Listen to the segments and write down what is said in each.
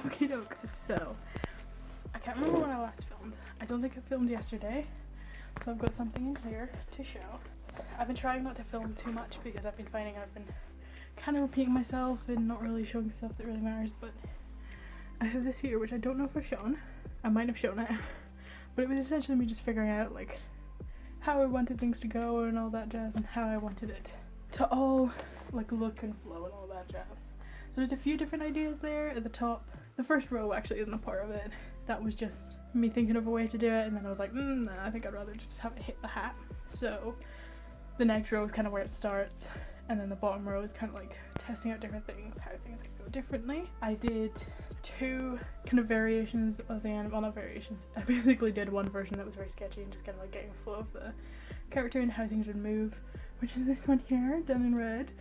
Okay, doke. So, I can't remember when I last filmed. I don't think I filmed yesterday, so I've got something in here to show. I've been trying not to film too much because I've been finding I've been kind of repeating myself and not really showing stuff that really matters, but I have this here which I don't know if I've shown. I might have shown it, but it was essentially me just figuring out like how I wanted things to go and all that jazz, and how I wanted it to all like look and flow and all that jazz. So there's a few different ideas there at the top. The first row actually isn't a part of it. That was just me thinking of a way to do it, and then I was like, nah, I think I'd rather just have it hit the hat. So the next row is kind of where it starts, and then the bottom row is kind of like testing out different things, how things could go differently. I did two kind of variations of the end, well, not variations. I basically did one version that was very sketchy and just kind of like getting a flow of the character and how things would move, which is this one here, done in red.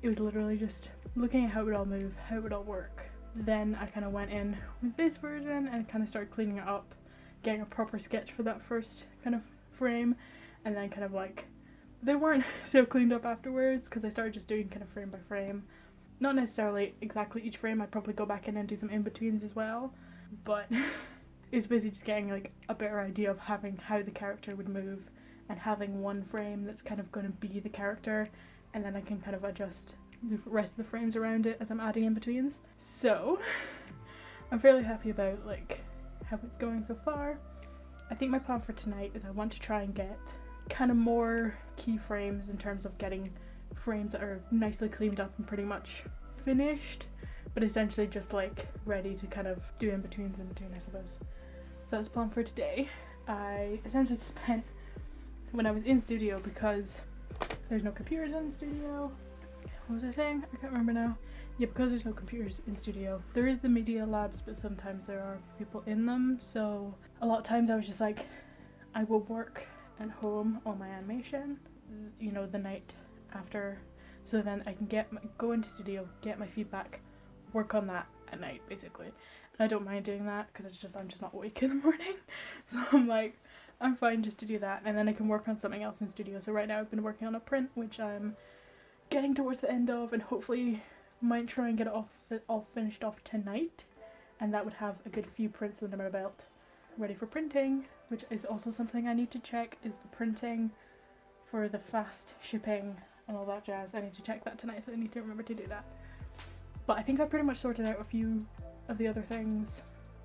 It was literally just looking at how it would all move, how it would all work. Then I kind of went in with this version and kind of started cleaning it up, getting a proper sketch for that first kind of frame, and then kind of like, they weren't so cleaned up afterwards because I started just doing kind of frame by frame. Not necessarily exactly each frame, I'd probably go back in and do some in-betweens as well, but it's basically just getting like a better idea of having how the character would move and having one frame that's kind of going to be the character, and then I can kind of adjust the rest of the frames around it as I'm adding in-betweens. So I'm fairly happy about like how it's going so far. I think my plan for tonight is I want to try and get kind of more keyframes in terms of getting frames that are nicely cleaned up and pretty much finished, but essentially just like ready to kind of do in-betweens in between, I suppose. So that's the plan for today. I essentially spent, when I was in studio, because there's no computers in the studio, what was I saying? I can't remember now. Yeah, because there's no computers in studio. There is the media labs, but sometimes there are people in them, so a lot of times I was just like, I will work at home on my animation, you know, the night after, so then I can go into studio, get my feedback, work on that at night basically. And I don't mind doing that because I'm just not awake in the morning, so I'm like, I'm fine just to do that, and then I can work on something else in studio. So right now I've been working on a print which I'm getting towards the end of, and hopefully might try and get it all finished off tonight, and that would have a good few prints under my belt ready for printing, which is also something I need to check, is the printing for the fast shipping and all that jazz. I need to check that tonight, so I need to remember to do that. But I think I pretty much sorted out a few of the other things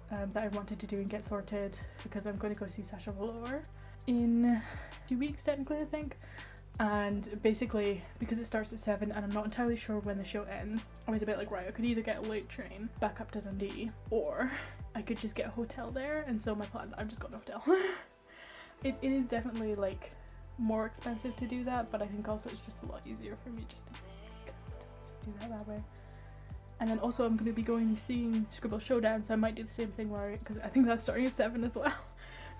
that I wanted to do and get sorted, because I'm going to go see Sasha Velour in 2 weeks technically, I think. And basically, because it starts at 7 and I'm not entirely sure when the show ends, I was a bit like, right, I could either get a late train back up to Dundee, or I could just get a hotel there. And so my plans, I've just got a hotel. It is definitely like more expensive to do that, but I think also it's just a lot easier for me just to do that way. And then also I'm going to be going and seeing Scribble Showdown, so I might do the same thing where, because I think that's starting at 7 as well,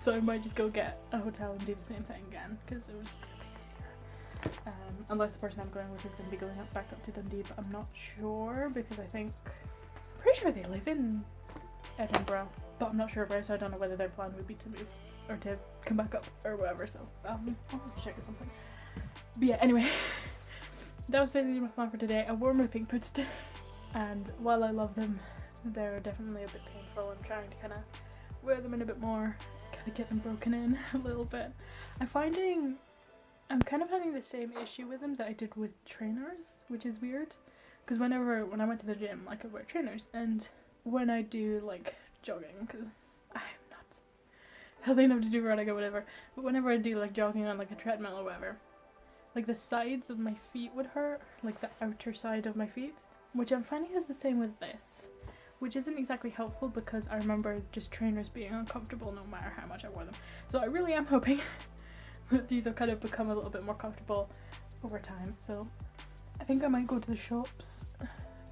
so I might just go get a hotel and do the same thing again, because it was just going to be easier. Unless the person I'm going with is going to be going back up to Dundee, but I'm not sure, because I'm pretty sure they live in Edinburgh, but I'm not sure where, so I don't know whether their plan would be to move or to come back up or whatever, so I'll have to check or something. But yeah, anyway, that was basically my plan for today. I wore my pink boots today, and while I love them, they're definitely a bit painful. I'm trying to kind of wear them in a bit more, kind of get them broken in a little bit. I'm kind of having the same issue with them that I did with trainers, which is weird, because when I went to the gym, like, I wear trainers, and when I do like jogging, because I'm not healthy enough to do running or whatever, but whenever I do like jogging on like a treadmill or whatever, like the sides of my feet would hurt, like the outer side of my feet, which I'm finding is the same with this, which isn't exactly helpful, because I remember just trainers being uncomfortable no matter how much I wore them. So I really am hoping that these have kind of become a little bit more comfortable over time. So I think I might go to the shops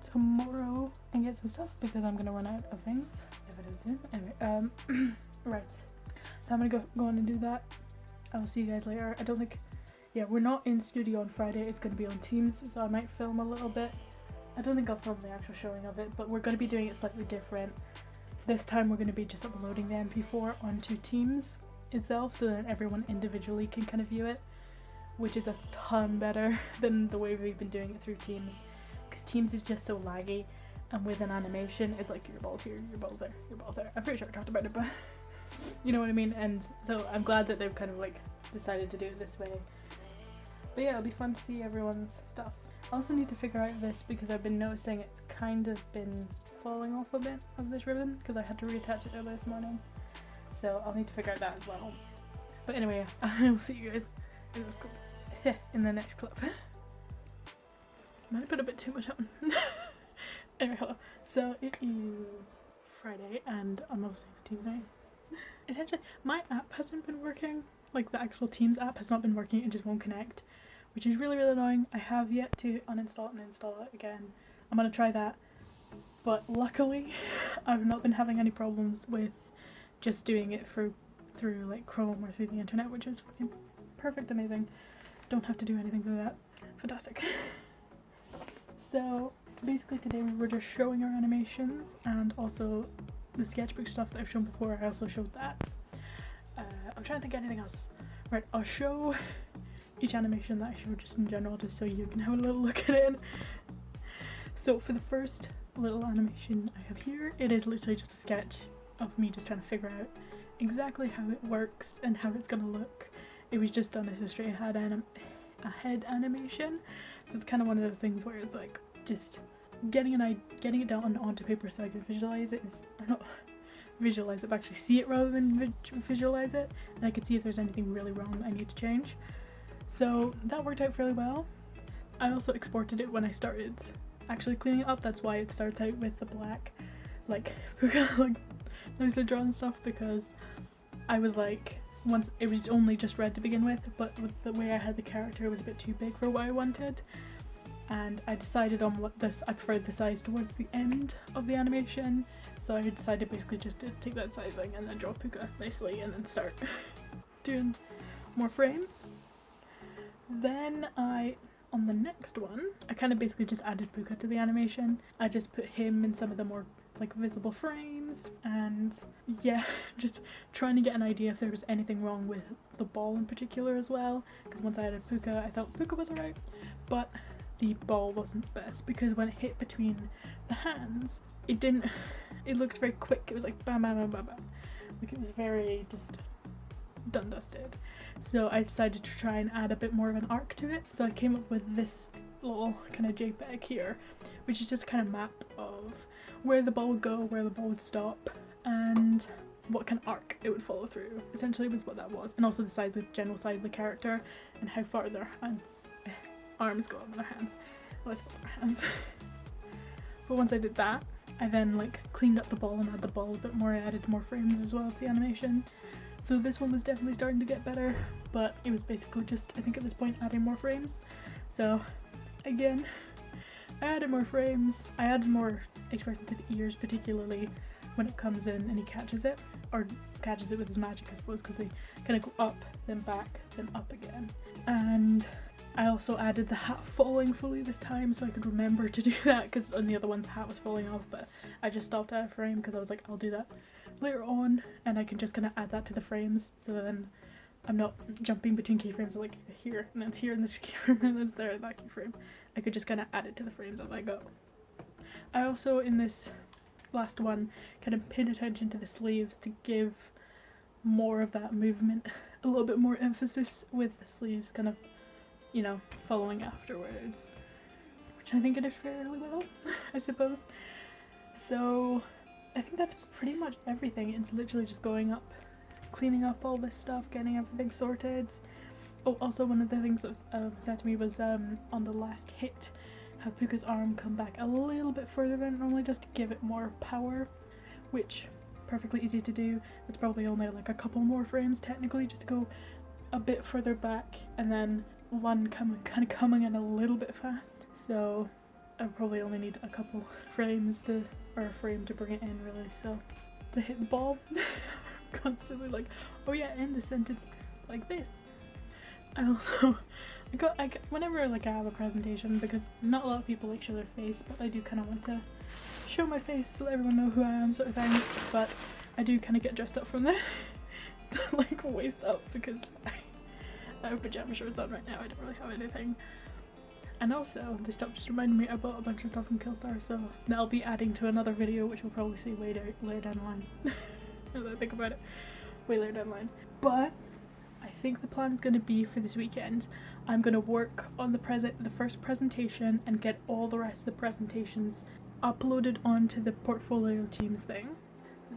tomorrow and get some stuff, because I'm gonna run out of things if I don't soon. Anyway, right, so I'm gonna go on and do that. I'll see you guys later. I don't think, yeah, we're not in studio on Friday, it's gonna be on Teams, so I might film a little bit. I don't think I'll film the actual showing of it, but we're gonna be doing it slightly different. This time we're gonna be just uploading the MP4 onto Teams itself, so that everyone individually can kind of view it, which is a ton better than the way we've been doing it through Teams, because Teams is just so laggy, and with an animation it's like your ball's here, your ball's there, your ball's there. I'm pretty sure I talked about it, but you know what I mean. And so I'm glad that they've kind of like decided to do it this way. But yeah, it'll be fun to see everyone's stuff. I also need to figure out this because I've been noticing it's kind of been falling off a bit of this ribbon because I had to reattach it earlier this morning. So I'll need to figure out that as well. But anyway, I'll see you guys in the next clip. Might have put a bit too much on. Anyway, hello. So it is Friday and I'm obviously on Teams meeting. Essentially, my app hasn't been working. Like the actual Teams app has not been working, it just won't connect, which is really annoying. I have yet to uninstall it and install it again. I'm gonna try that. But luckily, I've not been having any problems with just doing it through like Chrome or through the internet, which is fucking perfect, amazing. Don't have to do anything for that. Fantastic. So basically today we were just showing our animations and also the sketchbook stuff that I've shown before. I also showed that. I'm trying to think of anything else. Right, I'll show each animation that I showed just in general, just so you can have a little look at it. So for the first little animation I have here, it is literally just a sketch of me just trying to figure out exactly how it works and how it's gonna look. It was just done as a straight head animation, so it's kind of one of those things where it's like just getting it down onto paper so I can visualize it. Not visualize it, but actually see it rather than visualize it, and I could see if there's anything really wrong that I need to change. So that worked out fairly well. I also exported it when I started actually cleaning it up. That's why it starts out with the black like nice to draw and stuff, because I was like, once it was only just red to begin with, but with the way I had the character it was a bit too big for what I wanted, and I decided on I preferred the size towards the end of the animation, so I decided basically just to take that sizing and then draw Puka nicely and then start doing more frames. Then on the next one, I kind of basically just added Puka to the animation. I just put him in some of the more like visible frames, and yeah, just trying to get an idea if there was anything wrong with the ball in particular as well, because once I added Puka I thought Puka was alright, but the ball wasn't the best, because when it hit between the hands it looked very quick. It was like bam bam bam bam bam, like it was very just done dusted. So I decided to try and add a bit more of an arc to it, so I came up with this little kind of JPEG here, which is just a kind of map of where the ball would go, where the ball would stop, and what kind of arc it would follow through. Essentially was what that was, and also the size, the general size of the character and how far their arms go on their hands. Well, I suppose their hands. But once I did that, I then like cleaned up the ball and added the ball a bit more. I added more frames as well to the animation. So this one was definitely starting to get better, but it was basically just, I think at this point, adding more frames. So again, I added more frames. I added more expression to the ears, particularly when it comes in and he catches it, or catches it with his magic, I suppose, because they kind of go up, then back, then up again. And I also added the hat falling fully this time, so I could remember to do that, because on the other ones the hat was falling off, but I just stopped at a frame because I was like, I'll do that later on, and I can just kind of add that to the frames, so then I'm not jumping between keyframes like here, and then it's here in this keyframe, and then it's there in that keyframe. I could just kind of add it to the frames as I go. I also, in this last one, kind of paid attention to the sleeves to give more of that movement, a little bit more emphasis with the sleeves kind of, you know, following afterwards, which I think I did fairly well, I suppose. So I think that's pretty much everything. It's literally just going up, cleaning up all this stuff, getting everything sorted. Oh, also one of the things that was said to me was on the last hit, have Puka's arm come back a little bit further than it normally does to give it more power, which perfectly easy to do. It's probably only like a couple more frames technically, just to go a bit further back, and then one kind of coming in a little bit fast. So I probably only need a couple frames or a frame to bring it in, really. So to hit the ball, constantly like, oh yeah, end the sentence like this. I also whenever like I have a presentation, because not a lot of people like show their face, but I do kind of want to show my face so that everyone know who I am, sort of thing. But I do kind of get dressed up from the like waist up, because I have pajama shorts on right now. I don't really have anything And also, this stuff just reminded me I bought a bunch of stuff from Killstar, so that'll be adding to another video which we'll probably see later down the line. As I think about it, way later down the line. But I think the plan is going to be for this weekend, I'm going to work on the first presentation and get all the rest of the presentations uploaded onto the portfolio teams thing.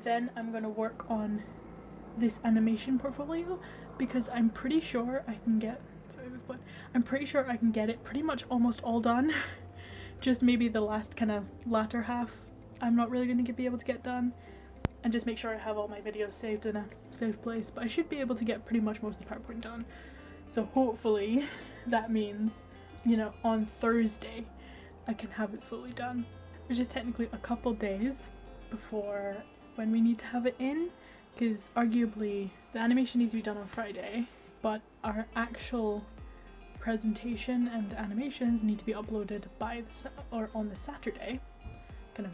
Then I'm going to work on this animation portfolio because I'm pretty sure I can get it pretty much almost all done. Just maybe the last kind of latter half I'm not really going to be able to get done, and just make sure I have all my videos saved in a safe place, but I should be able to get pretty much most of the PowerPoint done. So hopefully that means, you know, on Thursday I can have it fully done, which is technically a couple days before when we need to have it in, because arguably the animation needs to be done on Friday, but our actual presentation and animations need to be uploaded by on the Saturday, kind of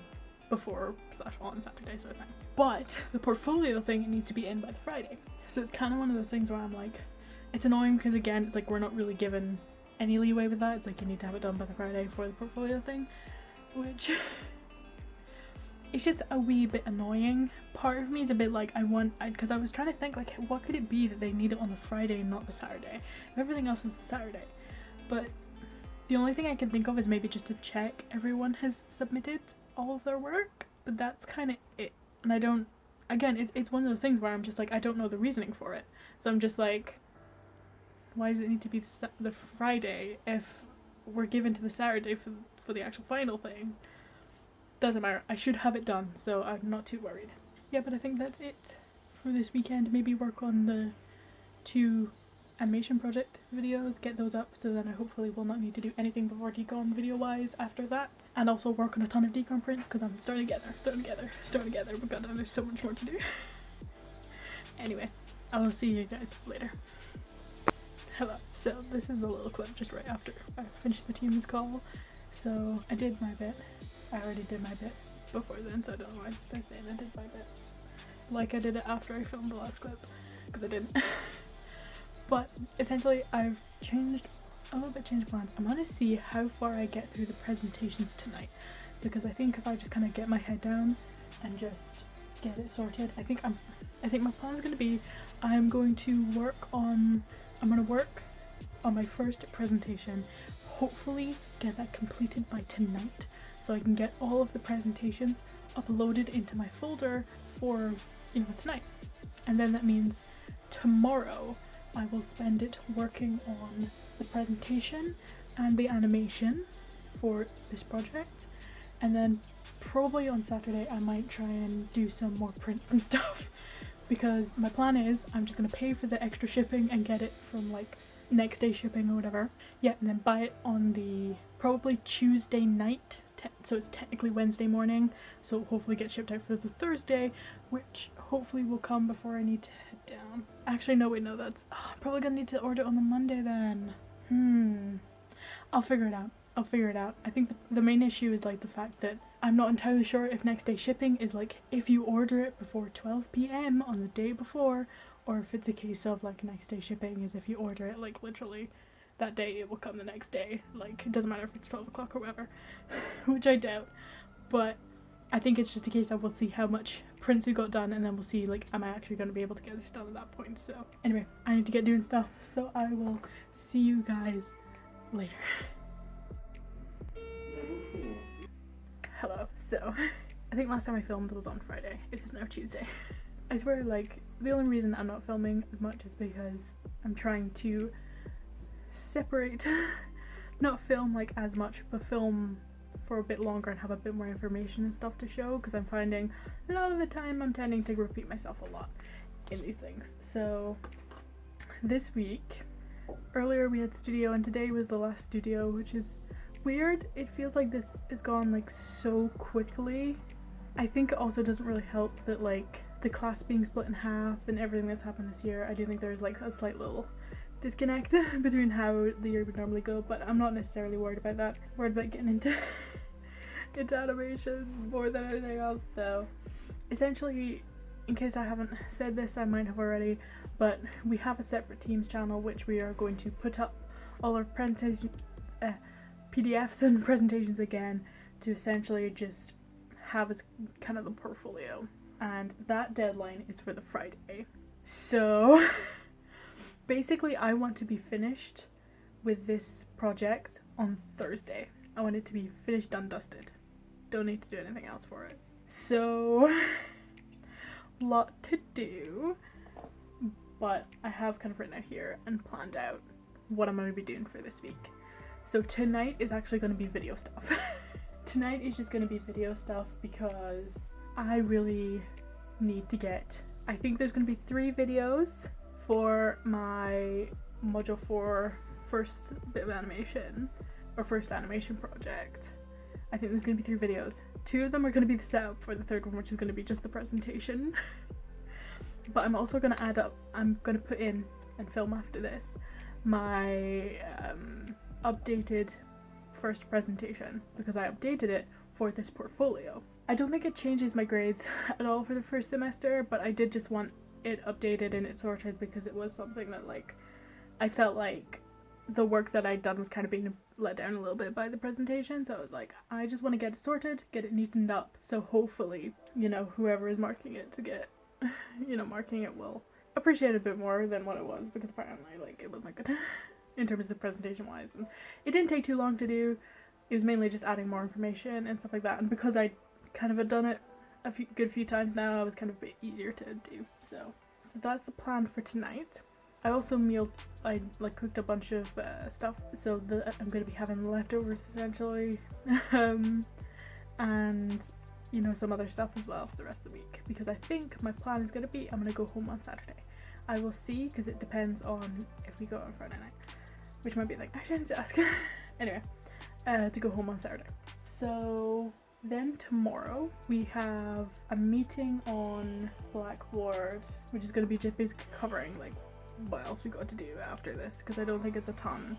before / on Saturday sort of thing. But the portfolio thing needs to be in by the Friday, so it's kind of one of those things where I'm like, it's annoying because again it's like we're not really given any leeway with that. It's like you need to have it done by the Friday for the portfolio thing, which it's just a wee bit annoying. Part of me is a bit like because I was trying to think like what could it be that they need it on the Friday and not the Saturday if everything else is the Saturday. But the only thing I can think of is maybe just to check everyone has submitted all of their work, but that's kind of it. And I don't, again, it's one of those things where I'm just like, I don't know the reasoning for it, so I'm just like, why does it need to be the Friday if we're given to the Saturday for the actual final thing? Doesn't matter, I should have it done, so I'm not too worried. Yeah, but I think that's it for this weekend. Maybe work on the 2 animation project videos, get those up, so then I hopefully will not need to do anything before decom video wise after that, and also work on a ton of decom prints because I'm starting to get there, but god, there's so much more to do. Anyway, I will see you guys later. Hello, so this is a little clip just right after I finished the team's call, so I did my bit. I already did my bit before then, so I don't know why I'm saying I did my bit like I did it after I filmed the last clip, because I didn't. But essentially I've changed plans. I'm gonna see how far I get through the presentations tonight, because I think if I just kind of get my head down and just get it sorted, I think my plan is gonna be I'm gonna work on my first presentation, hopefully get that completed by tonight so I can get all of the presentations uploaded into my folder for, you know, tonight. And then that means tomorrow I will spend it working on the presentation and the animation for this project, and then probably on Saturday I might try and do some more prints and stuff, because my plan is I'm just gonna pay for the extra shipping and get it from like next day shipping or whatever. Yeah, and then buy it on the probably Tuesday night, so it's technically Wednesday morning, so hopefully get shipped out for the Thursday, which hopefully will come before I need to head down. Actually no, wait, no, that's I'm probably gonna need to order it on the Monday then. I'll figure it out. I think the main issue is like the fact that I'm not entirely sure if next day shipping is like if you order it before 12 p.m. on the day before, or if it's a case of like next day shipping is if you order it like literally that day it will come the next day, like it doesn't matter if it's 12 o'clock or whatever, which I doubt. But I think it's just a case of we'll see how much prints we got done, and then we'll see like am I actually going to be able to get this done at that point. So anyway, I need to get doing stuff, so I will see you guys later. Hello, so I think last time I filmed was on Friday. It is now Tuesday. I swear, like, the only reason I'm not filming as much is because I'm trying to separate, not film like as much, but film for a bit longer and have a bit more information and stuff to show, because I'm finding a lot of the time I'm tending to repeat myself a lot in these things. So this week, earlier we had studio and today was the last studio, which is weird. It feels like this is gone like so quickly. I think it also doesn't really help that like the class being split in half and everything that's happened this year. I do think there's like a slight little disconnect between how the year would normally go, but I'm not necessarily worried about that. I'm worried about getting into animation more than anything else. So essentially, in case I haven't said this, I might have already, but we have a separate teams channel which we are going to put up all our PDFs and presentations again to essentially just have as kind of the portfolio, and that deadline is for the Friday. So basically I want to be finished with this project on Thursday. I want it to be finished, done, dusted. Don't need to do anything else for it. So lot to do, but I have kind of written out here and planned out what I'm going to be doing for this week. So tonight is actually going to be video stuff. Tonight is just going to be video stuff because I really need to get, I think there's going to be 3 videos for my module 4 first bit of animation, or first animation project. I think there's going to be 3 videos. 2 of them are going to be the setup for the 3rd one, which is going to be just the presentation. But I'm also going to add up, I'm going to put in and film after this my updated first presentation, because I updated it for this portfolio. I don't think it changes my grades at all for the first semester, but I did just want it updated and it sorted because it was something that, like, I felt like the work that I'd done was kind of being let down a little bit by the presentation, so I was like, I just want to get it sorted, get it neatened up, so hopefully, you know, whoever is marking it to get, you know, marking it will appreciate it a bit more than what it was, because apparently, like, it wasn't good in terms of presentation wise, and it didn't take too long to do. It was mainly just adding more information and stuff like that, and because I kind of had done it a good few times now, it was kind of a bit easier to do. So that's the plan for tonight. I also cooked a bunch of stuff, so I'm going to be having leftovers essentially, and you know, some other stuff as well for the rest of the week, because I think my plan is going to be I'm going to go home on Saturday. I will see, because it depends on if we go on Friday night, which might be like, actually I need to ask. Anyway, to go home on Saturday. So then tomorrow we have a meeting on Blackboard, which is going to be just basically covering like what else we got to do after this, because I don't think it's a ton.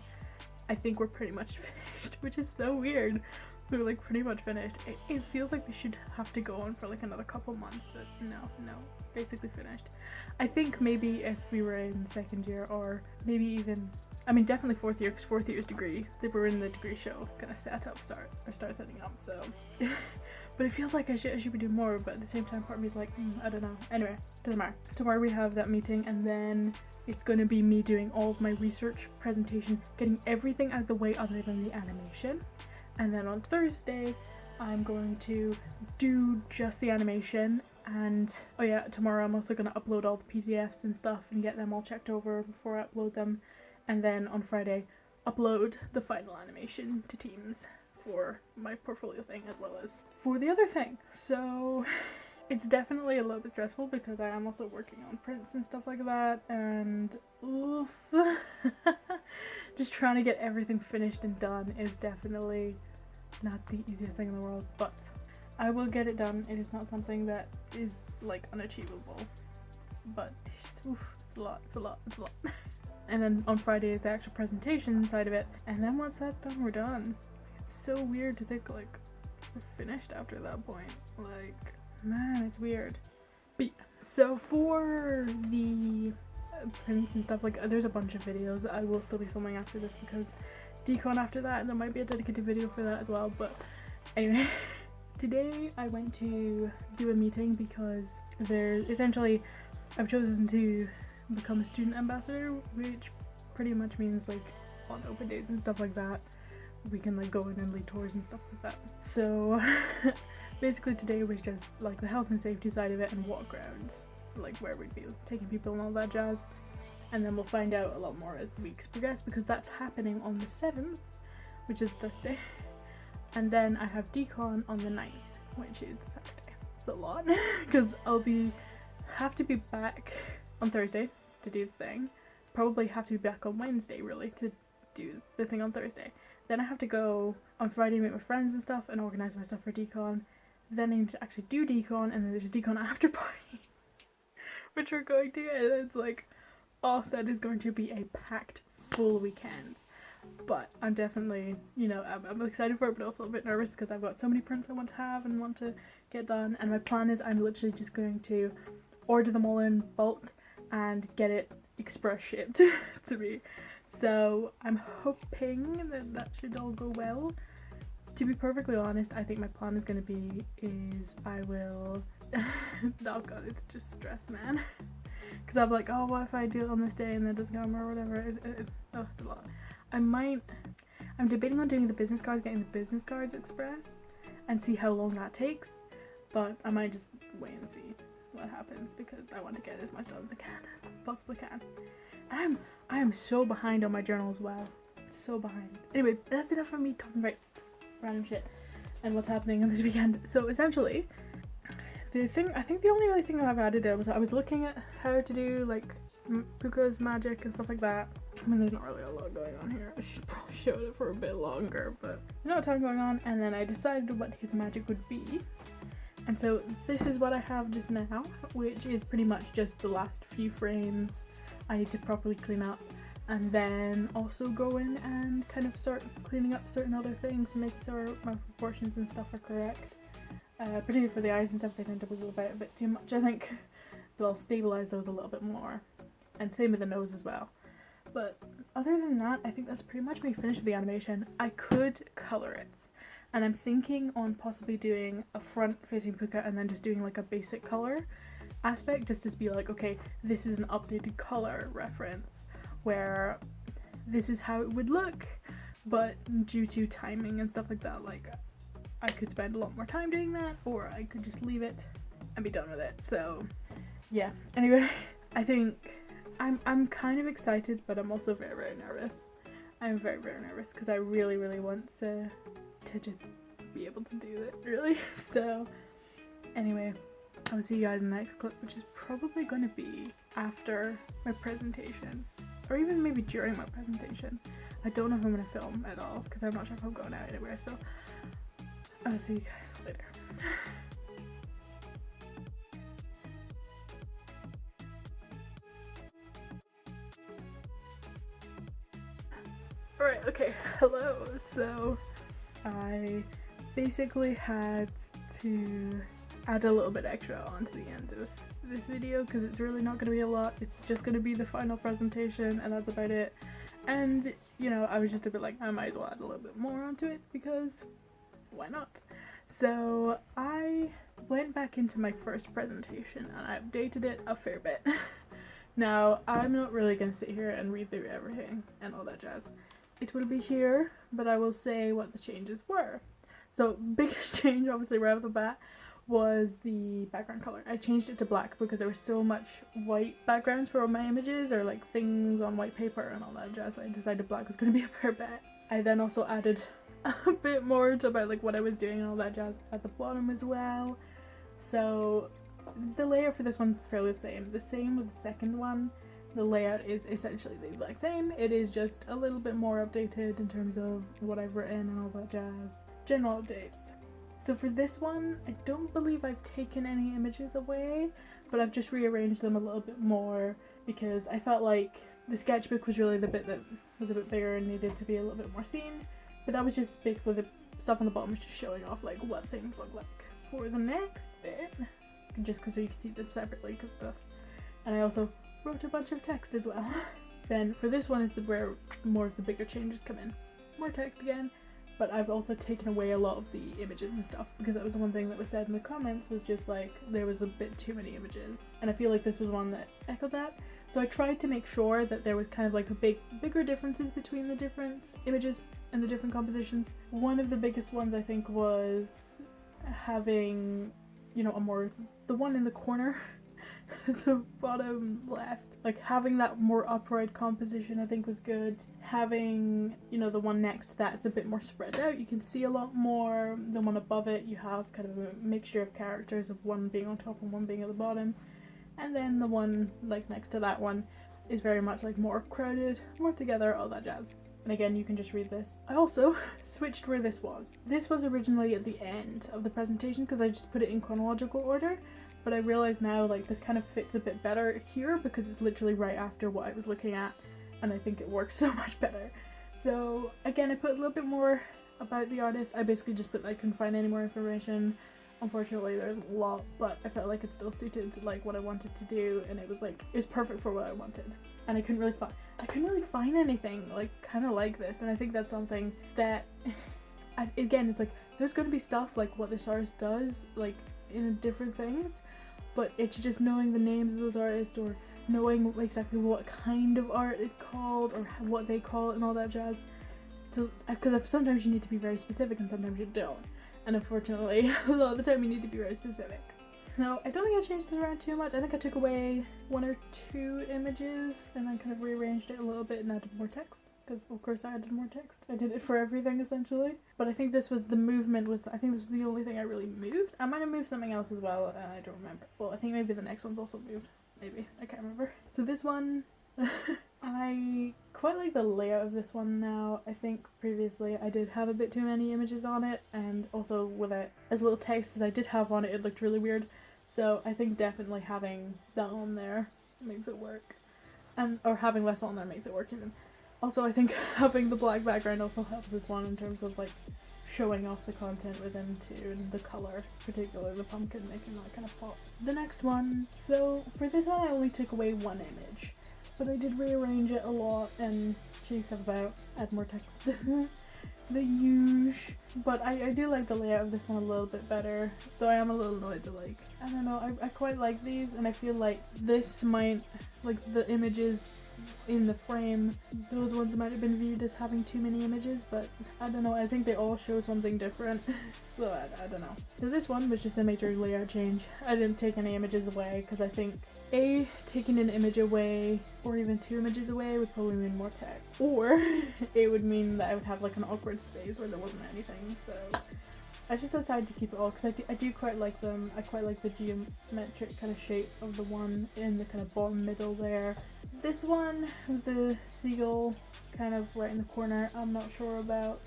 I think we're pretty much finished, which is so weird. We're like pretty much finished. It feels like we should have to go on for like another couple months, but no, basically finished. I think maybe if we were in 2nd year, or maybe even, I mean definitely 4th year, because 4th year's degree, they were in the degree show, gonna start setting up, so. But it feels like I should be doing more, but at the same time part of me is like, I don't know. Anyway, doesn't matter. Tomorrow we have that meeting, and then it's going to be me doing all of my research presentation, getting everything out of the way other than the animation. And then on Thursday, I'm going to do just the animation, and oh yeah, tomorrow I'm also going to upload all the PDFs and stuff and get them all checked over before I upload them. And then on Friday, upload the final animation to Teams for my portfolio thing as well as for the other thing. So it's definitely a little bit stressful because I am also working on prints and stuff like that, and oof. Just trying to get everything finished and done is definitely not the easiest thing in the world, but I will get it done. It is not something that is like unachievable, but it's just, oof, it's a lot. And then on Friday is the actual presentation side of it, and then once that's done, we're done. It's so weird to think like we're finished after that point. Like, man, it's weird. But yeah, so for the prints and stuff, like there's a bunch of videos I will still be filming after this because decon after that, and there might be a dedicated video for that as well. But anyway, today I went to do a meeting because there's essentially, I've chosen to become a student ambassador, which pretty much means like on open days and stuff like that we can like go in and lead tours and stuff like that. So basically today was just like the health and safety side of it and walk around, like where we'd be taking people and all that jazz. And then we'll find out a lot more as the weeks progress, because that's happening on the 7th, which is Thursday. And then I have decon on the 9th, which is Saturday. It's a lot, because I'll have to be back on Thursday to do the thing. Probably have to be back on Wednesday, really, to do the thing on Thursday. Then I have to go on Friday, meet my friends and stuff, and organise my stuff for decon. Then I need to actually do decon, and then there's a decon after party, which we're going to, and it's like, oh, that is going to be a packed full weekend. But I'm definitely, you know, I'm excited for it, but also a bit nervous because I've got so many prints I want to have and want to get done. And my plan is I'm literally just going to order them all in bulk and get it express shipped to me. So I'm hoping that that should all go well. To be perfectly honest, I think my plan is going to be I will oh god, it's just stress, man. Because I'm like, oh, what if I do it on this day and then it doesn't come or whatever. Oh, it's a lot. I'm debating on doing the business cards, getting the business cards express and see how long that takes, but I might just wait and see what happens because I want to get as much done as I can, possibly can. I am so behind on my journal as well, so behind. Anyway, that's enough of me talking about random shit and what's happening on this weekend. So essentially, I think the only really thing I've added was I was looking at how to do like Puka's magic and stuff like that. I mean, there's not really a lot going on here. I should probably show it for a bit longer, but there's not a ton going on. And then I decided what his magic would be. And so this is what I have just now, which is pretty much just the last few frames I need to properly clean up. And then also go in and kind of start cleaning up certain other things to make sure my proportions and stuff are correct. Particularly for the eyes and stuff, they tend to wiggle about a bit too much, I think. So I'll stabilise those a little bit more. And same with the nose as well. But other than that, I think that's pretty much me finished with the animation. I could colour it. And I'm thinking on possibly doing a front facing Puka and then just doing like a basic colour aspect, just to be like, okay, this is an updated colour reference where this is how it would look, but due to timing and stuff like that, like I could spend a lot more time doing that, or I could just leave it and be done with it. So yeah, anyway, I think I'm kind of excited, but I'm also very, very nervous. I'm very, very nervous because I really, really want to just be able to do it, really. So anyway, I'll see you guys in the next clip, which is probably going to be after my presentation, or even maybe during my presentation. I don't know if I'm going to film at all because I'm not sure if I'm going out anywhere, so I'll see you guys later. Alright, okay, hello. So I basically had to add a little bit extra onto the end of this video because it's really not going to be a lot. It's just going to be the final presentation and that's about it. And you know, I was just a bit like, I might as well add a little bit more onto it because why not? So I went back into my first presentation and I updated it a fair bit. Now I'm not really going to sit here and read through everything and all that jazz. It will be here, but I will say what the changes were. So biggest change, obviously right off the bat, was the background color. I changed it to black because there was so much white backgrounds for all my images, or like things on white paper and all that jazz, that I decided black was going to be a fair bet. I then also added a bit more to about like what I was doing and all that jazz at the bottom as well. So the layout for this one's fairly the same. The same with the second one. The layout is essentially the exact same. It is just a little bit more updated in terms of what I've written and all that jazz. General updates. So for this one, I don't believe I've taken any images away, but I've just rearranged them a little bit more because I felt like the sketchbook was really the bit that was a bit bigger and needed to be a little bit more seen. But that was just basically the stuff on the bottom was just showing off like what things look like. For the next bit, just because you can see them separately because stuff. And I also wrote a bunch of text as well. Then for this one is where more of the bigger changes come in. More text again, but I've also taken away a lot of the images and stuff because that was one thing that was said in the comments, was just like there was a bit too many images, and I feel like this was one that echoed that. So I tried to make sure that there was kind of like a bigger differences between the different images and the different compositions. One of the biggest ones I think was having, you know, the one in the corner the bottom left, like having that more upright composition I think was good. Having, you know, the one next to that, it's a bit more spread out, you can see a lot more. The one above it, you have kind of a mixture of characters, of one being on top and one being at the bottom. And then the one like next to that one is very much like more crowded, more together, all that jazz. And again, you can just read this. I also switched where this was. This was originally at the end of the presentation because I just put it in chronological order. But I realize now like this kind of fits a bit better here because it's literally right after what I was looking at, and I think it works so much better. So again, I put a little bit more about the artist. I basically just put that I couldn't find any more information Unfortunately there isn't a lot, but I felt like it still suited like what I wanted to do, and it was perfect for what I wanted. And I couldn't really find anything like kind of like this, and I think that's something that again, it's like there's going to be stuff like what this artist does like in different things, but it's just knowing the names of those artists, or knowing exactly what kind of art it's called, or what they call it and all that jazz. So because sometimes you need to be very specific and sometimes you don't, and unfortunately a lot of the time you need to be very specific. So I don't think I changed this around too much. I think I took away 1 or 2 images and then kind of rearranged it a little bit and added more text, because of course I added more text. I did it for everything essentially. But I think this was the only thing I really moved. I might have moved something else as well, and I don't remember. Well, I think maybe the next one's also moved. Maybe, I can't remember. So this one, I quite like the layout of this one now. I think previously I did have a bit too many images on it, and also with it as little text as I did have on it, it looked really weird. So I think definitely having that on there makes it work, or having less on there makes it work even. Also, I think having the black background also helps this one in terms of like showing off the content within too, and the colour, particularly the pumpkin, making that kind of pop. The next one, so for this one I only took away 1 image, but I did rearrange it a lot and change stuff about, add more text. The huge, but I do like the layout of this one a little bit better, though I am a little annoyed to like, I don't know, I quite like these, and I feel like this might, like the images in the frame, those ones might have been viewed as having too many images, but I don't know, I think they all show something different. So I don't know. So this one was just a major layout change. I didn't take any images away because I think taking an image away, or even 2 images away, would probably mean more text, or it would mean that I would have like an awkward space where there wasn't anything. So I just decided to keep it all because I do quite like them. I quite like the geometric kind of shape of the one in the kind of bottom middle there. This one with the seagull kind of right in the corner, I'm not sure about.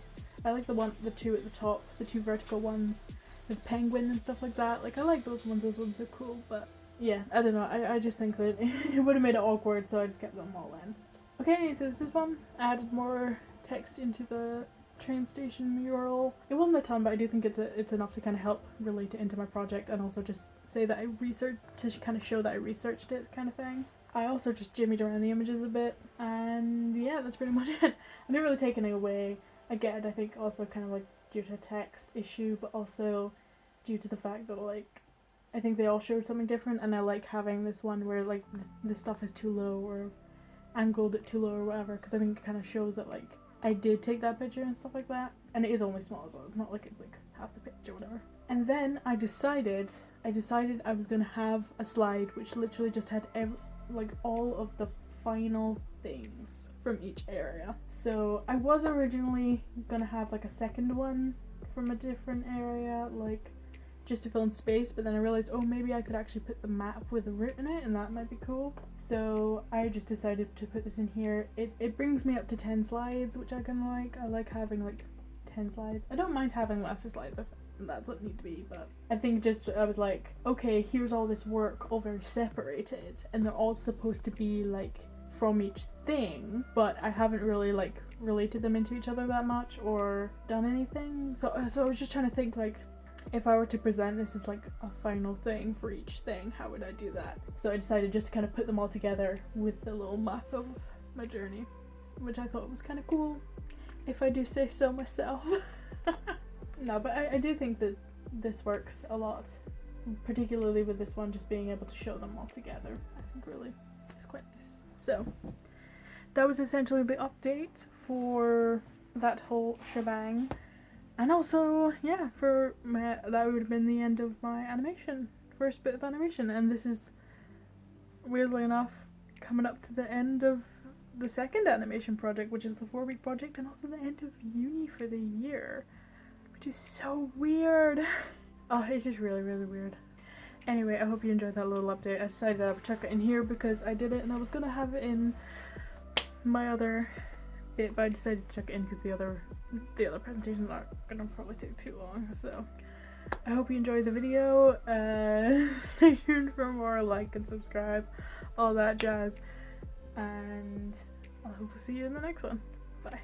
I like the 2 at the top, the 2 vertical ones with penguin and stuff like that. Like I like those ones are cool, but yeah, I don't know, I just think that it would have made it awkward, so I just kept them all in. Okay, so this is one. I added more text into the train station mural. It wasn't a ton, but I do think it's enough to kind of help relate it into my project, and also just say that I researched, to kind of show that I researched it kind of thing. I also just jimmied around the images a bit, and yeah, that's pretty much it. I didn't really take any away. Again, I think also kind of like due to a text issue, but also due to the fact that like I think they all showed something different, and I like having this one where like the stuff is too low or angled it too low or whatever, because I think it kind of shows that like I did take that picture and stuff like that, and it is only small as well. It's not like it's like half the picture or whatever. And then I decided I was gonna have a slide which literally just had like all of the final things from each area. So I was originally gonna have like a second one from a different area, like just to fill in space, but then I realized, oh, maybe I could actually put the map with a route in it, and that might be cool. So I just decided to put this in here. It brings me up to 10 slides, which I kind of like. I like having like 10 slides. I don't mind having lesser slides if that's what need to be, but I think just I was like, okay, here's all this work all very separated, and they're all supposed to be like from each thing, but I haven't really like related them into each other that much or done anything. So I was just trying to think, like, if I were to present this as like a final thing for each thing, how would I do that? So I decided just to kind of put them all together with the little map of my journey, which I thought was kind of cool, if I do say so myself. No, but I do think that this works a lot, particularly with this one, just being able to show them all together. I think really is quite nice. So that was essentially the update for that whole shebang. And also, yeah, that would have been the end of my animation, first bit of animation, and this is, weirdly enough, coming up to the end of the second animation project, which is the 4-week project, and also the end of uni for the year, which is so weird. Oh, it's just really, really weird. Anyway, I hope you enjoyed that little update. I decided I would chuck it in here because I did it, and I was gonna have it in my other bit, but I decided to chuck it in because the other presentations aren't gonna probably take too long. So I hope you enjoyed the video. Stay tuned for more, like and subscribe, all that jazz, and I hope to see you in the next one. Bye.